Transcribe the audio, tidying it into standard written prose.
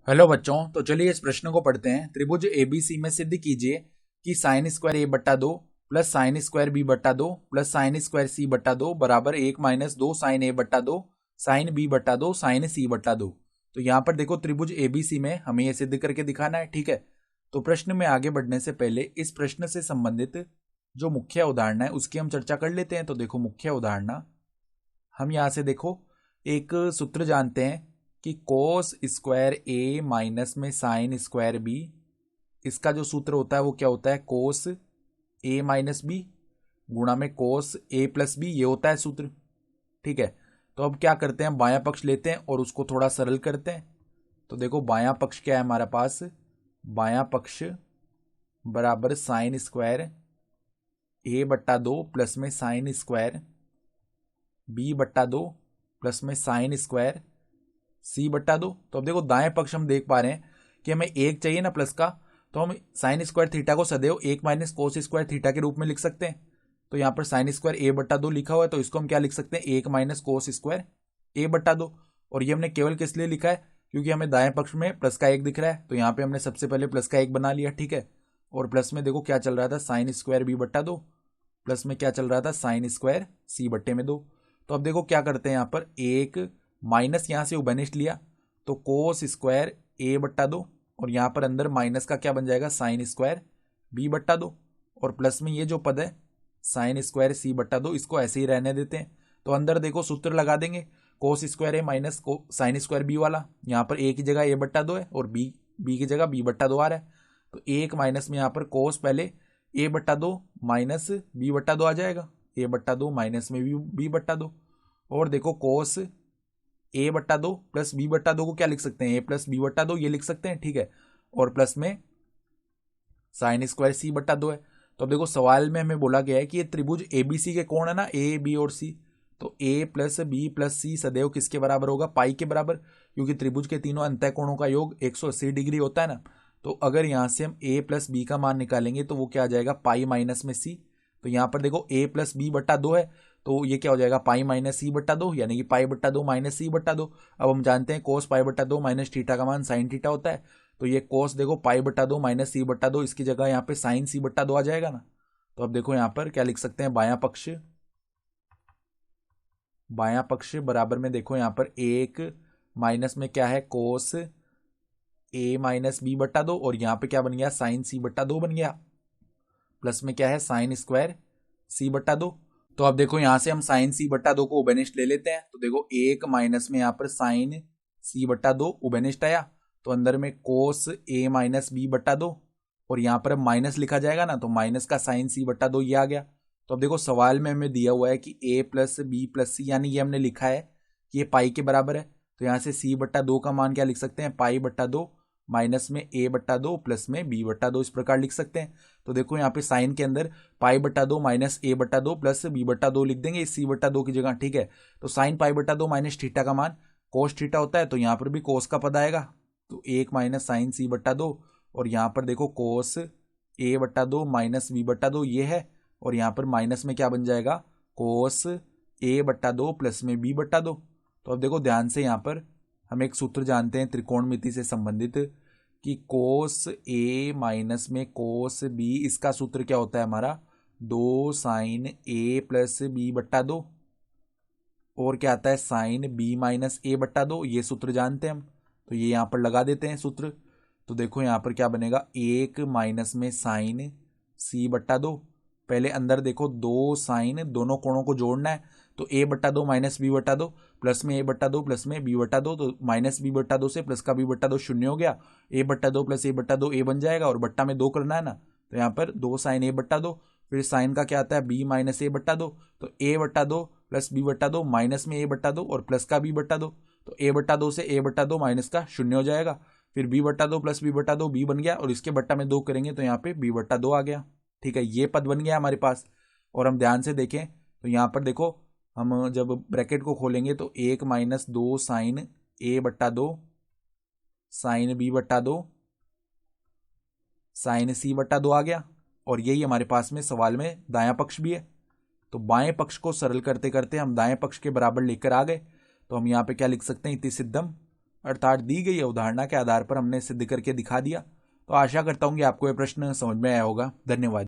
Hello बच्चों, तो चलिए इस प्रश्न को पढ़ते हैं। त्रिभुज एबीसी में सिद्ध कीजिए कि साइन स्क्वायर ए बट्टा दो प्लस साइन स्क्वायर बी बट्टा दो प्लस साइन स्क्वायर सी बट्टा दो बराबर एक माइनस दो साइन ए बट्टा दो साइन बी बट्टा दो साइन सी बट्टा दो। तो यहाँ पर देखो, त्रिभुज एबीसी में हमें यह सिद्ध करके दिखाना है। ठीक है, तो प्रश्न में आगे बढ़ने से पहले इस प्रश्न से संबंधित जो मुख्य उदाहरण है उसकी हम चर्चा कर लेते हैं। तो देखो, मुख्य उदाहरण हम यहाँ से देखो एक सूत्र जानते हैं कि कोस स्क्वायर ए माइनस में साइन स्क्वायर बी, इसका जो सूत्र होता है वो क्या होता है, कोस ए माइनस बी गुणा में कोस ए प्लस बी, ये होता है सूत्र। ठीक है, तो अब क्या करते हैं, बायां पक्ष लेते हैं और उसको थोड़ा सरल करते हैं। तो देखो, बायां पक्ष क्या है हमारे पास, बायां पक्ष बराबर साइन स्क्वायर ए बट्टा दो प्लस में साइन स्क्वायर बी बट्टा दो प्लस में साइन स्क्वायर सी बट्टा दो। तो अब देखो, दाएं पक्ष हम देख पा रहे हैं कि हमें एक चाहिए ना प्लस का, तो हम साइन स्क्वायर थीटा को सदैव एक माइनस कोस स्क्वायर थीटा के रूप में लिख सकते हैं। तो यहाँ पर साइन स्क्वायर ए बट्टा दो लिखा हुआ है, तो इसको हम क्या लिख सकते हैं, एक माइनस कोस स्क्वायर ए बट्टा दो। और ये हमने केवल किस लिए लिखा है, क्योंकि हमें दाएं पक्ष में प्लस का एक दिख रहा है, तो यहाँ पे हमने सबसे पहले प्लस का एक बना लिया। ठीक है, और प्लस में देखो क्या चल रहा था, साइन स्क्वायर बी बट्टा दो, प्लस में क्या चल रहा था, साइन स्क्वायर सी बट्टे में दो। तो अब देखो क्या करते हैं, यहाँ पर एक माइनस यहाँ से उभयनिष्ठ लिया, तो कोस स्क्वायर ए बट्टा दो, और यहाँ पर अंदर माइनस का क्या बन जाएगा, साइन स्क्वायर बी बट्टा दो, और प्लस में ये जो पद है साइन स्क्वायर सी बट्टा दो, इसको ऐसे ही रहने देते हैं। तो अंदर देखो सूत्र लगा देंगे, कोस स्क्वायर ए माइनस को साइन स्क्वायर बी वाला, यहाँ पर ए की जगह ए बट्टा दो है और बी की जगह बी बट्टा दो आ रहा है। तो एक माइनस में यहाँ पर कोस पहले ए बट्टा दो माइनस बी बट्टा दो आ जाएगा, ए बट्टा दो माइनस में बी बट्टा दो। और देखो, कोस ए बट्टा दो प्लस बी बट्टा दो को क्या लिख सकते हैं, ए प्लस बी बट्टा दो, ये लिख सकते हैं। ठीक है, और प्लस में साइन स्क्वायर सी बट्टा दो है। तो अब देखो, सवाल में हमें बोला गया है कि ये त्रिभुज एबीसी के कोण है ना, ए बी और सी, तो ए प्लस बी सी सदैव किसके बराबर होगा, पाई के बराबर, क्योंकि त्रिभुज के तीनों अंतः कोणों का योग 180 डिग्री होता है ना। तो अगर यहां से हम ए प्लस बी का मान निकालेंगे तो वो क्या आ जाएगा, पाई माइनस में सी। तो यहाँ पर देखो ए प्लस बी बट्टा दो है, तो ये क्या हो जाएगा, पाई माइनस सी बट्टा दो, यानी कि पाई बट्टा दो माइनस सी बट्टा दो। अब हम जानते हैं कोस पाई बट्टा दो माइनस थीटा का मान साइन थीटा होता है, तो ये कोस देखो पाई बट्टा दो माइनस सी बट्टा दो, इसकी जगह यहाँ पे साइन सी बट्टा दो आ जाएगा ना। तो अब देखो यहाँ पर क्या लिख सकते हैं, बायां पक्ष बराबर में देखो यहाँ पर एक माइनस में क्या है, कोस ए माइनस बी बट्टा दो, और यहाँ पे क्या बन गया, साइन सी बट्टा दो बन गया, प्लस में क्या है, साइन स्क्वायर सी बट्टा दो। तो अब देखो, यहां से हम साइन सी बट्टा दो को उभयनिष्ठ ले लेते हैं। तो देखो, एक माइनस में यहाँ पर साइन सी बट्टा दो उभयनिष्ठ आया, तो अंदर में कोस ए माइनस बी बट्टा दो, और यहाँ पर माइनस लिखा जाएगा ना, तो माइनस का साइन सी बट्टा दो ये आ गया। तो अब देखो, सवाल में हमें दिया हुआ है कि ए प्लस बी प्लस सी, यानी ये हमने लिखा है कि ये पाई के बराबर है, तो यहाँ से सी बट्टा दो का मान क्या लिख सकते हैं, पाई बट्टा दो माइनस में ए बट्टा दो प्लस में बी बट्टा दो, इस प्रकार लिख सकते हैं। तो देखो, यहाँ पे साइन के अंदर पाई बट्टा दो माइनस ए बट्टा दो प्लस बी बट्टा दो लिख देंगे इस सी बट्टा दो की जगह। ठीक है, तो साइन पाई बट्टा दो माइनस थीटा का मान कोस थीटा होता है, तो यहाँ पर भी कोस का पद आएगा, तो एक माइनस साइन सी बट्टा दो, और यहाँ पर देखो कोस ए बट्टा दो माइनस बी बट्टा दो ये है, और यहाँ पर माइनस में क्या बन जाएगा, कोस ए बट्टा दो प्लस में बी बट्टा दो। तो अब देखो ध्यान से, यहाँ पर हम एक सूत्र जानते हैं त्रिकोणमिति से संबंधित कि कोस ए माइनस में कोस बी, इसका सूत्र क्या होता है हमारा, दो साइन ए प्लस बी बट्टा दो, और क्या आता है, साइन बी माइनस ए बट्टा दो, ये सूत्र जानते हैं हम। तो ये यहाँ पर लगा देते हैं सूत्र। तो देखो यहाँ पर क्या बनेगा, एक माइनस में साइन सी बट्टा दो, पहले अंदर देखो दो साइन, दोनों कोणों को जोड़ना है, तो ए बट्टा दो माइनस बी बट्टा दो प्लस में ए बट्टा दो प्लस में बी बट्टा दो, तो माइनस बी बट्टा दो से प्लस का बी बट्टा दो शून्य हो गया, ए बट्टा दो प्लस ए बट्टा दो ए बन जाएगा, और बट्टा में दो करना है ना, तो यहाँ पर दो साइन ए बट्टा दो, फिर साइन का क्या आता है, बी माइनस ए बट्टा दो, तो ए बट्टा दो प्लस बी बट्टा दो माइनस में ए बट्टा दो और प्लस का बी बट्टा दो, तो ए बट्टा दो से ए बट्टा दो माइनस का शून्य हो जाएगा, फिर बी बट्टा दो प्लस बी बट्टा दो बी बन गया, और इसके बट्टा में दो करेंगे तो यहाँ पे बी बट्टा दो आ गया। ठीक है, ये पद बन गया हमारे पास। और हम ध्यान से देखें तो यहाँ पर देखो, हम जब ब्रैकेट को खोलेंगे तो एक माइनस दो साइन ए बट्टा दो साइन बी बट्टा दो साइन सी बट्टा दो आ गया, और यही हमारे पास में सवाल में दायां पक्ष भी है। तो बाएं पक्ष को सरल करते करते हम दाएं पक्ष के बराबर लेकर आ गए, तो हम यहाँ पे क्या लिख सकते हैं, इति सिद्धम अर्थात दी गई अवधारणा के आधार पर हमने सिद्ध करके दिखा दिया। तो आशा करता हूँ कि आपको यह प्रश्न समझ में आया होगा। धन्यवाद।